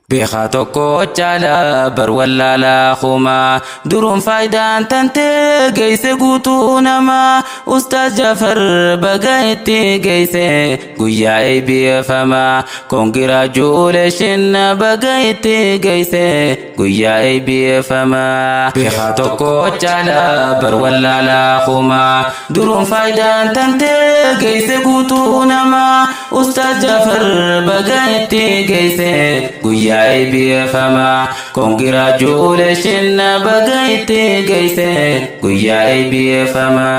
بيخا توكو تشالا برولا لا خما دروم فايدان تنتي قيسي قوتونا ما أستاذ جعفر بقايتي قيسي قويا اي بي فما كونجراجوليشن بقايتي قيسي قويا اي بي فما بيخا توكو تشالا برولا لا خما دروم فايدان تنتي قيسي قوتونا ما أستاذ جعفر بقايتي قيسي قويا ay bi fama congratulation bagaiti gaise guya ay bi fama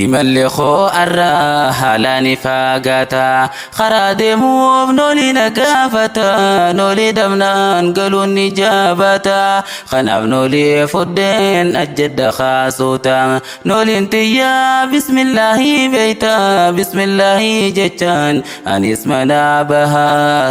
imalli kho arra halani fagata kharade mu noli nakafata noli damnan galun nijabata khanab noli fudden ajjad khasuta noli intiya bismillahi beita bismillahi jachan anismana baha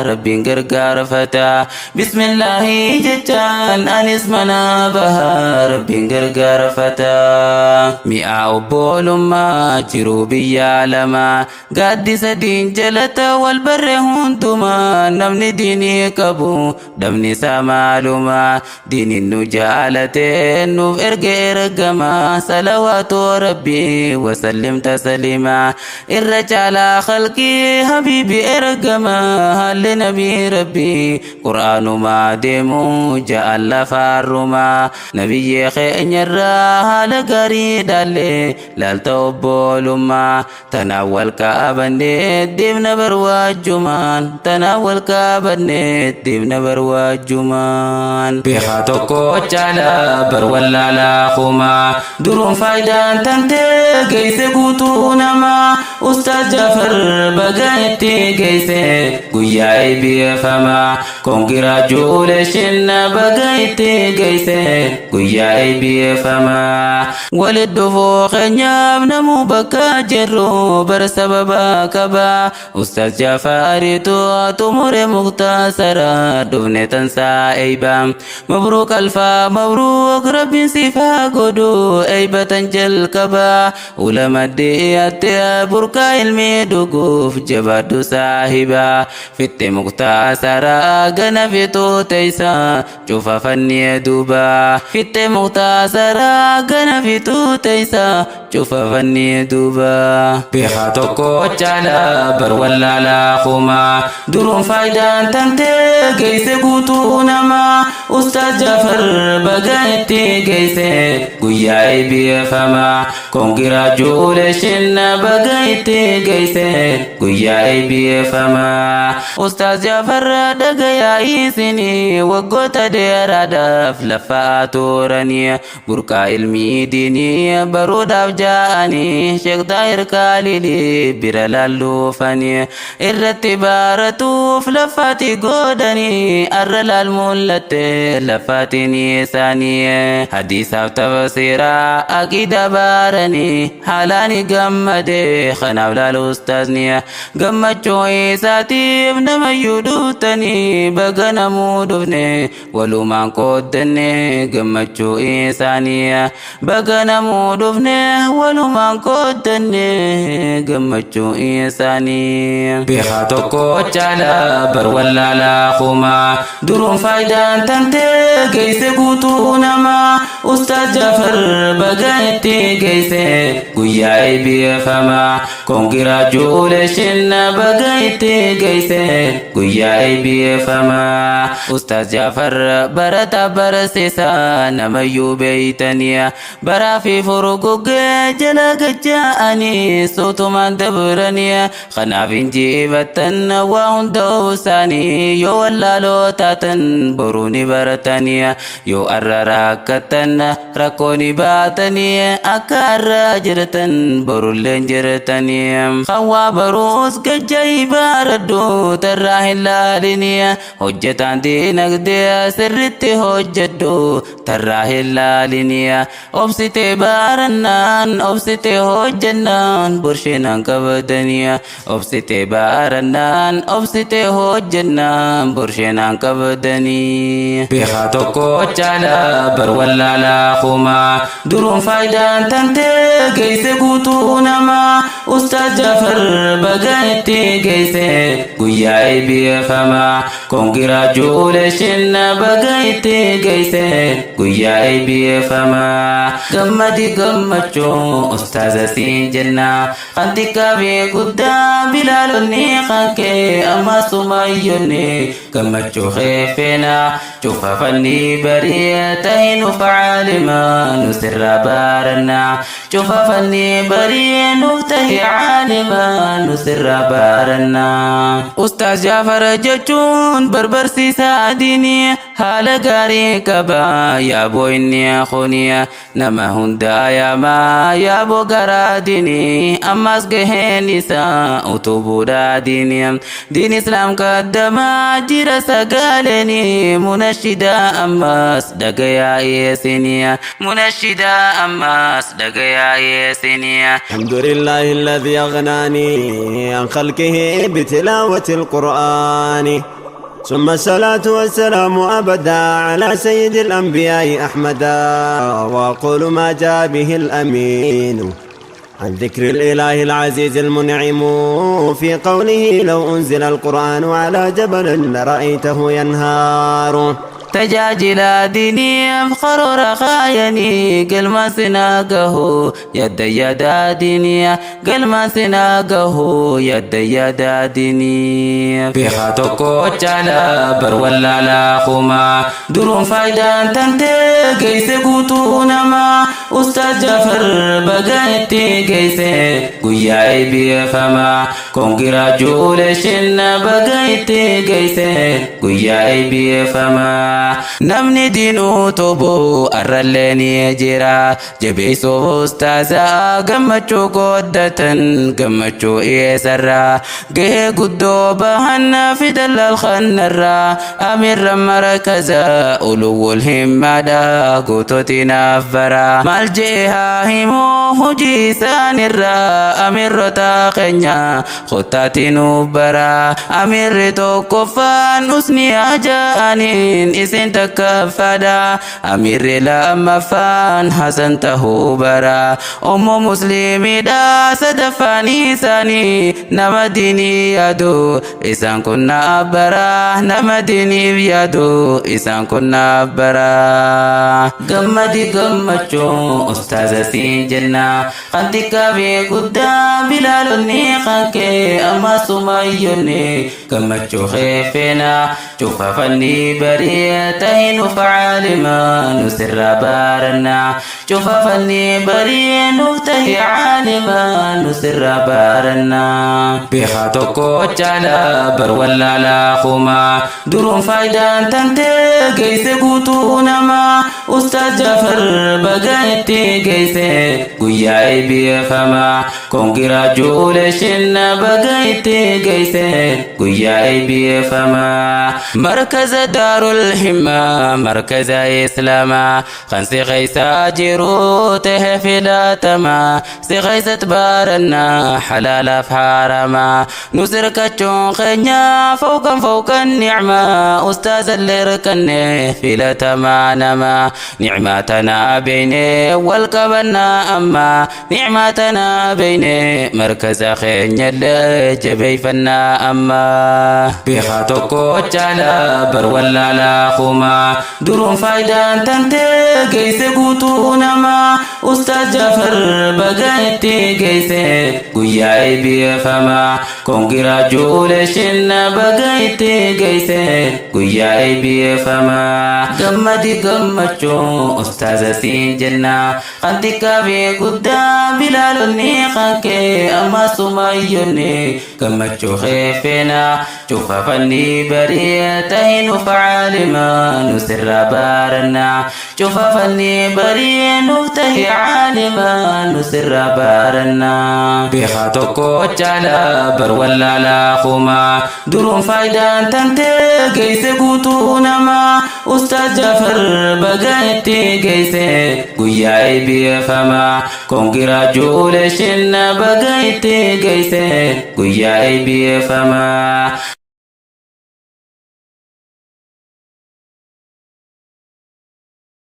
rabbin gargar fata بسم الله جتان أنس منا بهار بنجرجر فتا مئة بول ما جروبيا لما قد سدين جلتا والبر هنتما نمني ديني كبو دمني سمالما دين النجالة نوف إرقما صلوات ربي وسلم تسليما الرجال خلقي حبيبي إرقما هل نبي ربي قرآن ما ديمو جعل فارما نبي خين الراها لقري دالي لالتوبول ما تناول كابنيت ديمنا برواجمان تناول كابنيت ديمنا برواجمان بخاتوكو جالا برولا لا خما دروم فايدان تنتي قيسي قوتونا ما أستاذ جعفر بقايتي قيسي قويا اي بي فما congratulation bagaiti gaise guya ay bi fama walid dufo khanyab namu baka jerro bar sababa kaba ustaz jafari to tumure mukhtasara dubne tansa aybam mabruk alfa mabruk rabbi sifa godu aybatan jal kaba ulama diyat burka ilmi duguf jabadu sahiba fitte mukhtasara gana fito taisa cufa fanni duba fitte mukhtasara gana fito taisa cufa fanni duba biha tokko chala barwalla la khuma durum faidan tante gaise gutuna ma ustaz jafar bagaiti gaise guya ay bi fama congratulation bagaiti gaise guya ay bi fama ustaz jafar daga ya isini wagota dera daf lafaturani burka ilmi dini barudaf jaani sheikh dair kalili biralallu fani irtibaratu flafati godani arralal mullate lafatini sani hadith tafsira aqida barani halani gammade khanawlal ustazni gammacho isatib namayudutani bagana mudufne waluman kodne gammachu isaniya bagana mudufne waluman kodne gammachu isani biha tokko chala barwalla la khuma durum faidan tante gaise gutuna ma ustaz jafar bagaiti gaise guya ay bi fama congratulation bagaiti gaise guya ay bi fama ustaz jafar barata barasisa namayu beitaniya barafi furuguge jala gajani sotuman dabraniya khanafin jibatan wa hundosani yo wallalo tatan buruni barataniya yo arrakatan rakoni bataniya akarra jiratan burullen jirtaniya khawa barus gajai baradu tarahillaliniya hojjetaan diinagdee sirritti hojjedhu tarraahilaaliniya obsite baarannaan obsite hojjennaan burshinaan qabdaniya obsite baarannaan obsite hojjennaan burshinaan qabdanii biha tokko chala barwalla la khuma durum faayidaan tante geesse guutuu namaa Ustaaz Jaafar baga itti geesse guyyaa eebbifamaa congratulations baga itti geesse guyyaa eebbifamaa gammadi gammachuu Ustaaza siin jenna kan xiqqaabee guddaa bilaalonni kan kee amma sumayyonni gammachuu keefeena cufa fanni barii tahinu facaalima nusirra baaranna cufa fanni barii nuftahi caalima nusirra baaranna Ustaaz Jaafar jechuun barbarsiisaa diinii haala gaarii qaba yaaboo inni khuniya nama hundaa yaamaa yaaboo garaa diinii ammas gaheen isaa utubuudha diinii diin islaam kaddamaa jira sagaaleni munashida ammas dhagayaa yeesiniya munashida ammas dhagayaa yeesiniya alhamdulillahi alladhi aghnani an khalqihi بتلاوة القرآن ثم الصلاة والسلام أبدا على سيد الأنبياء أحمدا وأقول ما جاء به الأمين عن ذكر الإله العزيز المنعم في قوله لو أنزل القرآن على جبل لرأيته ينهار تجاجل ديني أفخر رخايني قل ما سناقه يد يدا ديني قل ما سناقه يد يدا ديني في خاتوكو جالا بر ولا لا خما درون فايدة تنتي قيس قوتونا ما أستاذ جعفر بقايتي قيس قويا ايبي فما congratulations بقايتي قيس قويا ايبي فما namni diinuu tobo arralleeni jira jabeessoo ustaazaa gammachuu godhatan gammachuu eessarraa gahee guddoo bahanna fidalal khanarraa amirra marakaza uluwwul himmaadha guutootinaaf bara maal jee haa himoo hojii isaanirraa amirrota keenya kottaatinuu bara amirri tokkoffaan usni ajaa'aniin isin takkaffadha amirri lammaffaan hasan tahuu bara ummu muslimidha sadaffaan isaanii nama diinii yaadu isaan kun naaf bara nama diiniif yaadu isaan kun naaf bara gammadi gammachuu ustaaza siin jenna kan xiqqaabee guddaa bilaalonni kan kee amma sumayyonni gammachuu keefeena cufa fanni barii تهين فعالما نسر بارنا شوف فني بري نفتهي عالما نسر بارنا بخاتوكو جالا بر ولا لا خما درون فايدة تنتي قيس قوتونا ما أستاذ جعفر بقايتي قيس قويا ايبي فما congratulations بقايتي قيس قويا ايبي فما مركز دار الهمة مركز إسلاما خان سيغيسا جروته فلاتما سيغيسا تبارنا حلال فحارما نسر كتشون خنيا فوق النعمة أستاذ اللي ركني فلاتما نما نعمتنا بيني والقبلنا أما نعمتنا بيني مركز خنيا اللي جبي فنا أما بخاتوكو جالا بر ولا لا خما درون فايدة تنتي قيس قوتونا ما أستاذ جعفر بقايتي قيس قويا ايبي فما congratulations بقايتي قيس قويا ايبي فما gammadi gammachuu ustaaza siin jenna kan xiqqaabee guddaa bilaalonni kan kee amma sumayyonni gammachuu keefeena cufa fanni barii tahinu facaalima nusirra baaranna cufa fanni barii nuftahi caalima nusirra baaranna beekaa tokko jaala bar walla laa khuma duruun faayidaan tantee geesse guutuu namaa Ustaaz Jaafar bagaatti geesse guyyaa eebbifamaa congratulations bagaatti geesse guyyaa eebbifamaa